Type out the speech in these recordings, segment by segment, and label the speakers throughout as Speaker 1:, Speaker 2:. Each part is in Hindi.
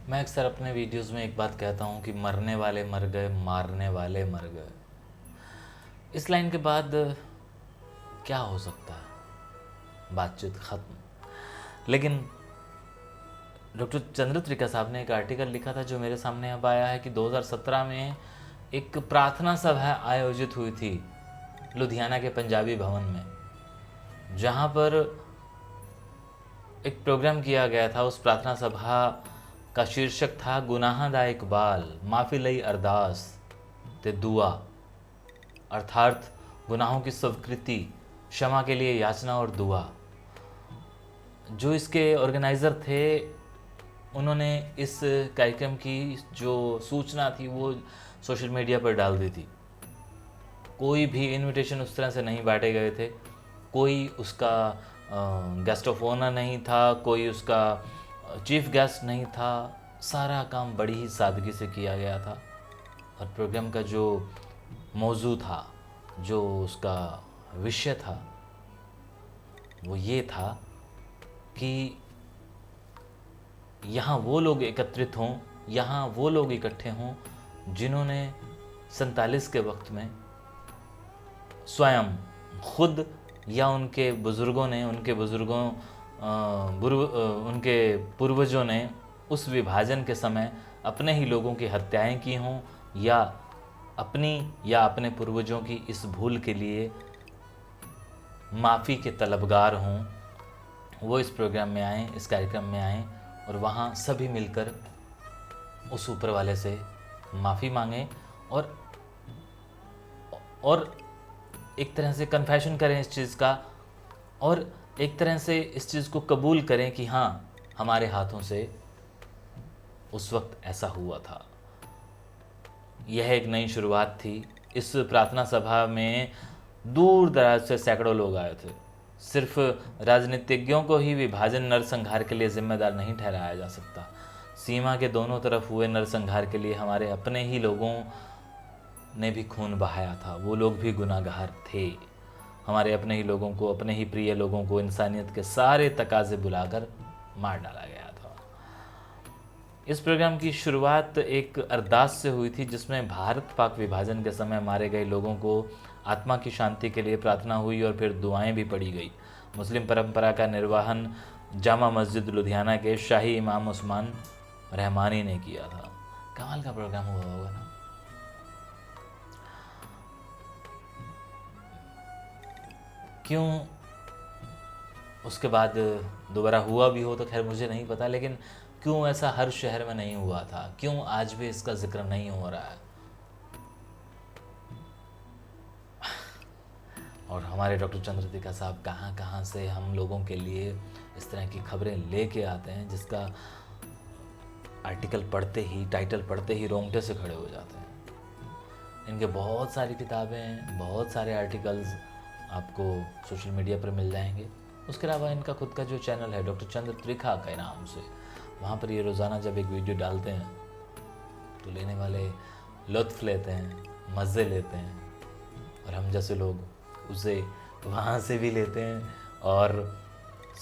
Speaker 1: मैं अक्सर अपने वीडियोस में एक बात कहता हूँ कि मरने वाले मर गए, मारने वाले मर गए। इस लाइन के बाद क्या हो सकता है? बातचीत ख़त्म। लेकिन डॉक्टर चंद्रत्रिका साहब ने एक आर्टिकल लिखा था जो मेरे सामने अब आया है कि 2017 में एक प्रार्थना सभा आयोजित हुई थी लुधियाना के पंजाबी भवन में, जहाँ पर एक प्रोग्राम किया गया था। उस प्रार्थना सभा का शीर्षक था गुनाह दा इकबाल माफ़ी लई अरदास ते दुआ, अर्थात गुनाहों की स्वीकृति, क्षमा के लिए याचना और दुआ। जो इसके ऑर्गेनाइज़र थे उन्होंने इस कार्यक्रम की जो सूचना थी वो सोशल मीडिया पर डाल दी थी। कोई भी इनविटेशन उस तरह से नहीं बांटे गए थे, कोई उसका गेस्ट ऑफ ऑनर नहीं था, कोई उसका चीफ गेस्ट नहीं था। सारा काम बड़ी ही सादगी से किया गया था। और प्रोग्राम का जो मौजू था, जो उसका विषय था, वो ये था कि यहाँ वो लोग एकत्रित हों, यहाँ वो लोग इकट्ठे हों जिन्होंने 47 के वक्त में स्वयं खुद या उनके बुज़ुर्गों ने, उनके पूर्वजों ने उस विभाजन के समय अपने ही लोगों की हत्याएं की हों, या अपने पूर्वजों की इस भूल के लिए माफ़ी के तलबगार हों। वो इस प्रोग्राम में आएँ, इस कार्यक्रम में आएँ और वहाँ सभी मिलकर उस ऊपर वाले से माफ़ी मांगें और एक तरह से कन्फेशन करें इस चीज़ का, और एक तरह से इस चीज़ को कबूल करें कि हाँ, हमारे हाथों से उस वक्त ऐसा हुआ था। यह एक नई शुरुआत थी। इस प्रार्थना सभा में दूर दराज से सैकड़ों लोग आए थे। सिर्फ राजनीतिज्ञों को ही विभाजन नरसंहार के लिए जिम्मेदार नहीं ठहराया जा सकता। सीमा के दोनों तरफ हुए नरसंहार के लिए हमारे अपने ही लोगों ने भी खून बहाया था। वो लोग भी गुनाहगार थे। हमारे अपने ही लोगों को, अपने ही प्रिय लोगों को इंसानियत के सारे तकाजे बुलाकर मार डाला गया था। इस प्रोग्राम की शुरुआत एक अरदास से हुई थी, जिसमें भारत पाक विभाजन के समय मारे गए लोगों को आत्मा की शांति के लिए प्रार्थना हुई और फिर दुआएं भी पढ़ी गई। मुस्लिम परंपरा का निर्वहन जामा मस्जिद लुधियाना के शाही इमाम उस्मान रहमानी ने किया था। कमाल का प्रोग्राम हुआ होगा ना। क्यों उसके बाद दोबारा हुआ भी हो तो खैर मुझे नहीं पता, लेकिन क्यों ऐसा हर शहर में नहीं हुआ था, क्यों आज भी इसका जिक्र नहीं हो रहा है। और हमारे डॉक्टर चंद्रत्रिका साहब कहाँ कहाँ से हम लोगों के लिए इस तरह की खबरें लेके आते हैं, जिसका आर्टिकल पढ़ते ही, टाइटल पढ़ते ही रोंगटे से खड़े हो जाते हैं। इनके बहुत सारी किताबें, बहुत सारे आर्टिकल्स आपको सोशल मीडिया पर मिल जाएंगे। उसके अलावा इनका खुद का जो चैनल है डॉक्टर चंद्रत्रिका के नाम से, वहाँ पर ये रोज़ाना जब एक वीडियो डालते हैं तो लेने वाले लुत्फ़ लेते हैं, मज़े लेते हैं, और हम जैसे लोग उसे वहाँ से भी लेते हैं और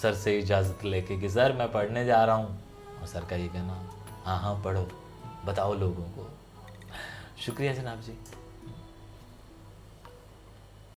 Speaker 1: सर से इजाज़त लेके कि सर मैं पढ़ने जा रहा हूँ, और सर का ये कहना हाँ हाँ पढ़ो, बताओ लोगों को। शुक्रिया जनाब जी।